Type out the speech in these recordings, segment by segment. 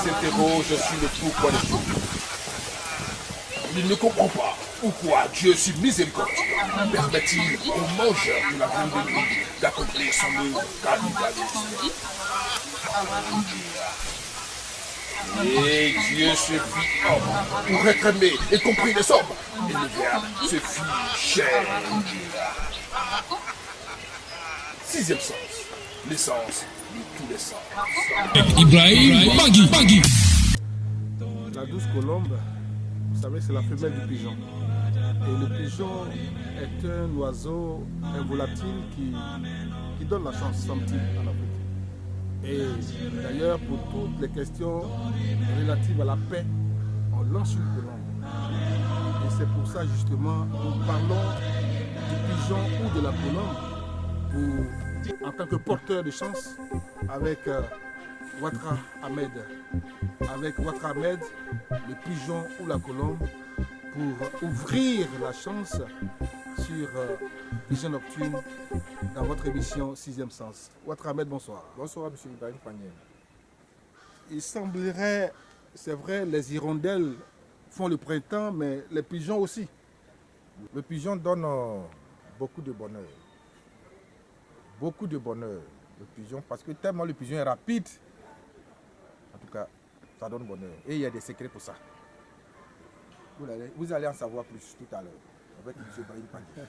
S'interroge sur le pourquoi des choses. Il ne comprend pas pourquoi Dieu, si miséricordieux, permet-il aux mangeurs de la viande de nuit d'accomplir son œuvre cannibalisme. Et Dieu se fit homme pour être aimé et compris des hommes. Et le Verbe se fit chair. Sixième sens, l'essence de tous les sens. Ibrahim Bagui. La douce colombe, vous savez, c'est la femelle du pigeon. Et le pigeon est un oiseau, un volatile qui donne la chance, semble-t-il, en Afrique. Et d'ailleurs, pour toutes les questions relatives à la paix, on lance une colombe. Et c'est pour ça, justement, nous parlons du pigeon ou de la colombe en tant que porteur de chance avec Ouattara Ahmed. Avec Ouattara Ahmed, le pigeon ou la colombe, pour ouvrir la chance sur Vision Nocturne dans votre émission 6e Sens. Ouattara Ahmed, bonsoir. Bonsoir, M. Ibrahim Panier. Il semblerait, c'est vrai, les hirondelles font le printemps, mais les pigeons aussi. Le pigeon donne beaucoup de bonheur. Beaucoup de bonheur, le pigeon, parce que tellement le pigeon est rapide. En tout cas, ça donne bonheur. Et il y a des secrets pour ça. Vous allez en savoir plus tout à l'heure avec M. Ibrahim Panier.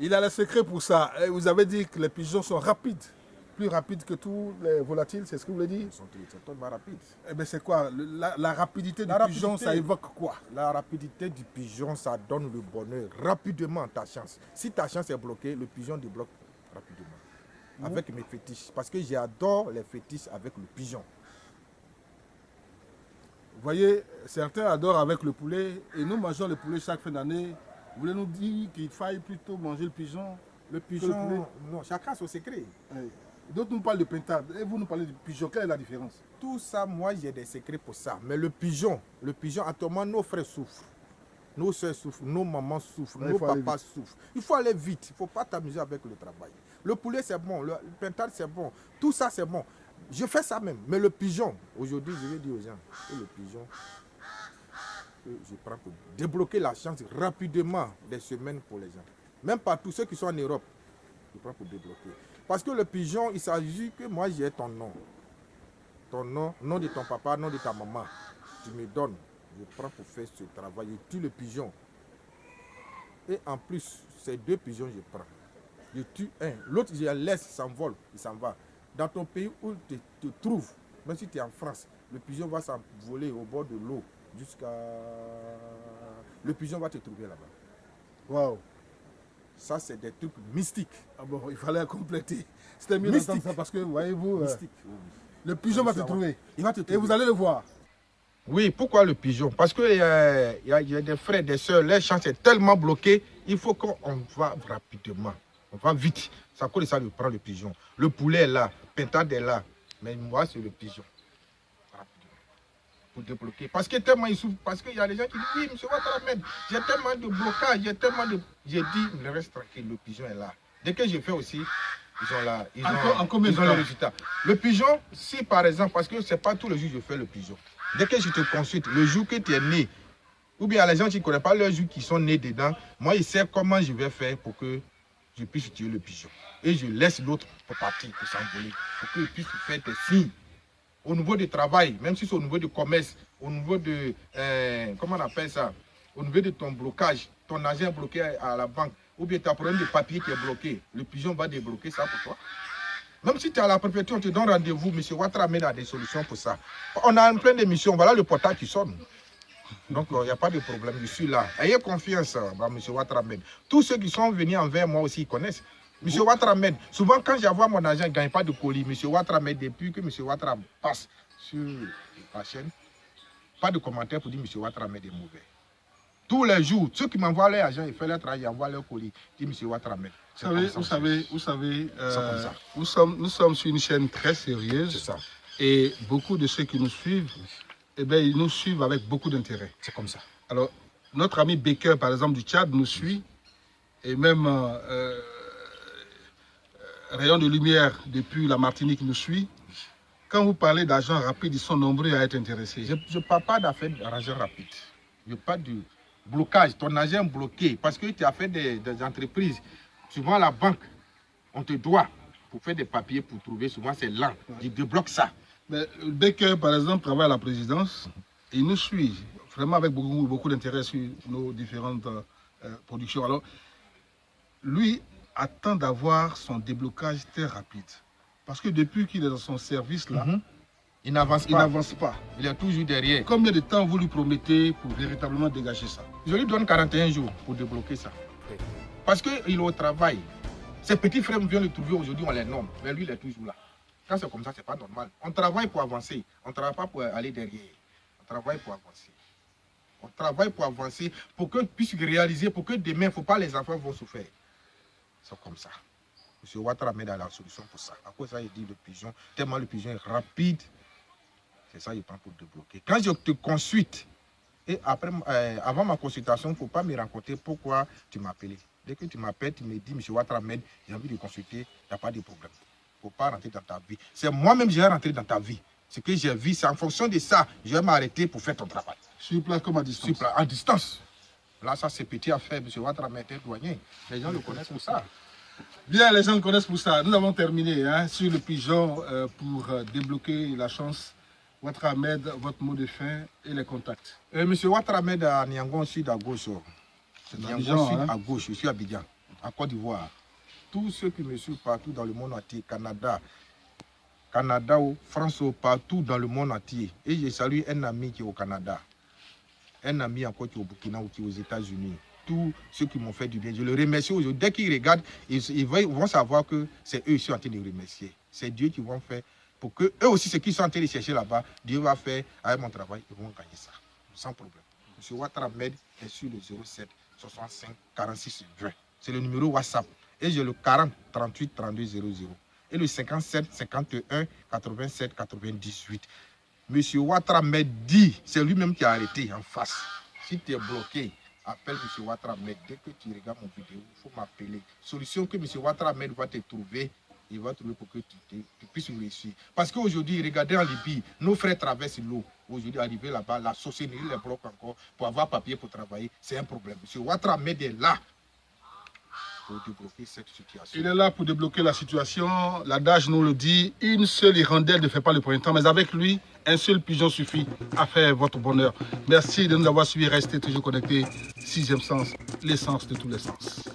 Il a le secret pour ça. Et vous avez dit que les pigeons sont rapides, plus rapides que tous les volatiles, c'est ce que vous voulez dire? Ils sont totalement rapides. Eh bien, c'est quoi la rapidité du pigeon, ça évoque quoi? La rapidité du pigeon, ça donne le bonheur. Rapidement, ta chance. Si ta chance est bloquée, le pigeon débloque rapidement. Avec mes fétiches. Parce que j'adore les fétiches avec le pigeon. Vous voyez, certains adorent avec le poulet, et nous mangeons le poulet chaque fin d'année. Vous voulez nous dire qu'il faille plutôt manger le pigeon? Le pigeon, non, chacun a son secret. Oui. D'autres nous parlent de pintade, et vous nous parlez du pigeon. Quelle est la différence? Tout ça, moi, j'ai des secrets pour ça. Mais le pigeon, actuellement, nos frères souffrent. Nos soeurs souffrent, nos mamans souffrent, nos papas souffrent. Il faut aller vite, il ne faut pas t'amuser avec le travail. Le poulet, c'est bon, le pintade, c'est bon. Tout ça, c'est bon. Je fais ça même. Mais le pigeon, aujourd'hui, je vais dire aux gens que le pigeon, je prends pour débloquer la chance rapidement des semaines pour les gens. Même pas tous ceux qui sont en Europe, je prends pour débloquer. Parce que le pigeon, il s'agit que moi, j'ai ton nom. Ton nom, nom de ton papa, nom de ta maman. Tu me donnes. Je prends pour faire ce travail. Je tue le pigeon. Et en plus, ces deux pigeons, je prends. Je tue un. L'autre, je laisse, il s'envole, il s'en va. Dans ton pays où tu te trouves, même si tu es en France, le pigeon va s'envoler au bord de l'eau jusqu'à... Le pigeon va te trouver là-bas. Waouh! Ça, c'est des trucs mystiques. Ah bon, il fallait compléter. C'était mieux d'entendre ça parce que, voyez-vous, le pigeon va te trouver. Il va te trouver. Et vous allez le voir. Oui, pourquoi le pigeon? Parce qu'il y a des frères, des soeurs, leur chance est tellement bloquée, il faut qu'on va rapidement. On va vite. Ça cause ça, je prends le pigeon. Le poulet est là, pintade est là. Mais moi, c'est le pigeon. Rapidement. Pour débloquer. Parce que tellement ils souffrent. Parce qu'il y a des gens qui disent, oui, monsieur Ouattara Ahmed, j'ai tellement de blocage, j'ai tellement de... J'ai dit, mais reste tranquille, le pigeon est là. Dès que j'ai fait aussi, ils ont là. Ils ont le résultat. Le pigeon, si par exemple, parce que ce n'est pas tous les jours que je fais le pigeon. Dès que je te consulte, le jour que tu es né, ou bien les gens qui ne connaissent pas le jour qui sont nés dedans, moi, ils savent comment je vais faire pour que je puisse tuer le pigeon. Et je laisse l'autre pour partir, pour s'envoler, pour qu'il puisse faire des signes. Au niveau du travail, même si c'est au niveau du commerce, au niveau de, comment on appelle ça, au niveau de ton blocage, ton argent est bloqué à la banque, ou bien tu as un problème de papier qui est bloqué, le pigeon va débloquer ça pour toi. Même si tu es à la préfecture, on te donne rendez-vous, M. Ouattara Ahmed a des solutions pour ça. On a plein d'émissions, voilà le portail qui sonne. Donc, il n'y a pas de problème, je suis là. Ayez confiance, M. Ouattara Ahmed. Tous ceux qui sont venus envers moi aussi, ils connaissent. M. Ouattara Ahmed, souvent quand j'envoie mon argent, je ne gagne pas de colis. M. Ouattara Ahmed, depuis que M. Ouattara passe sur la chaîne, pas de commentaire pour dire M. Ouattara Ahmed est mauvais. Tous les jours, ceux qui m'envoient leur argent, ils font leur travail, ils envoient leur colis. Ils disent M. Ouattara Ahmed. Vous savez, nous sommes sur une chaîne très sérieuse. C'est ça. Et beaucoup de ceux qui nous suivent, eh bien, ils nous suivent avec beaucoup d'intérêt. C'est comme ça. Alors, notre ami Baker, par exemple, du Tchad, nous suit et même rayon de lumière depuis la Martinique nous suit. Quand vous parlez d'argent rapide, ils sont nombreux à être intéressés. Je ne parle pas d'affaires d'argent rapide. Je parle du blocage. Ton argent est bloqué parce que tu as fait des entreprises. Souvent, la banque, on te doit pour faire des papiers pour trouver. Souvent, c'est lent. Tu débloques ça. Mais Becker, par exemple, travaille à la présidence. Il nous suit vraiment avec beaucoup d'intérêt sur nos différentes productions. Alors, lui attend d'avoir son déblocage très rapide. Parce que depuis qu'il est dans son service là, il n'avance pas. Il est toujours derrière. Combien de temps vous lui promettez pour véritablement dégager ça? Je lui donne 41 jours pour débloquer ça. Parce qu'il est au travail. Ses petits frères viennent le trouver aujourd'hui, on les nomme. Mais lui, il est toujours là. Quand c'est comme ça, c'est pas normal. On travaille pour avancer. On ne travaille pas pour aller derrière. On travaille pour avancer. On travaille pour avancer, pour qu'on puisse réaliser, pour que demain, il ne faut pas les enfants vont souffrir. C'est comme ça. M. Ouattara met dans la solution pour ça. À cause de ça, il dit le pigeon, tellement le pigeon est rapide, c'est ça il prend pour débloquer. Quand je te consulte, et après, avant ma consultation, il ne faut pas me raconter pourquoi tu m'as appelé. Dès que tu m'appelles, tu me dis, M. Ouattara, j'ai envie de consulter, il n'y a pas de problème. Il ne faut pas rentrer dans ta vie. C'est moi-même qui vais rentrer dans ta vie. Ce que j'ai vu, c'est en fonction de ça, je vais m'arrêter pour faire ton travail. Sur place comme à distance? Sur place, en distance. Là, ça, c'est petit à faire. M. Ouattara était douanier. Les gens le connaissent pour ça. Bien, les gens le connaissent pour ça. Nous avons terminé sur le pigeon pour débloquer la chance. Ouattara Ahmed, votre mot de fin et les contacts. Monsieur Ouattara Ahmed à Niangon Sud à gauche. Niangon Sud à gauche, je suis à Abidjan, à Côte d'Ivoire. Tous ceux qui me suivent partout dans le monde entier, Canada, France, partout dans le monde entier. Et je salue un ami qui est au Canada, un ami encore qui est au Burkina ou qui est aux États-Unis. Tous ceux qui m'ont fait du bien. Je le remercie aujourd'hui. Dès qu'ils regardent, ils vont savoir que c'est eux qui sont en train de remercier. C'est Dieu qui vont faire pour que eux aussi, ceux qui sont en train de chercher là-bas, Dieu va faire avec mon travail, ils vont gagner ça. Sans problème. M. Ouattara Ahmed est sur le 07 65 46 20. C'est le numéro WhatsApp. Et j'ai le 40 38 32 00. Et le 57 51 87 98. M. Ouattara Ahmed dit, c'est lui-même qui a arrêté en face. Si tu es bloqué, appelle M. Ouattara Ahmed. Dès que tu regardes mon vidéo, il faut m'appeler. Solution que M. Ouattara Ahmed va te trouver, il va trouver pour que tu puisses réussir. Parce qu'aujourd'hui, regardez en Libye, nos frères traversent l'eau. Aujourd'hui, arriver là-bas, la société les bloque encore pour avoir papier pour travailler. C'est un problème. M. Ouattara Ahmed est là pour débloquer cette situation. Il est là pour débloquer la situation. L'adage nous le dit, une seule hirondelle ne fait pas le printemps, mais avec lui, un seul pigeon suffit à faire votre bonheur. Merci de nous avoir suivis. Restez toujours connectés. Sixième sens, l'essence de tous les sens.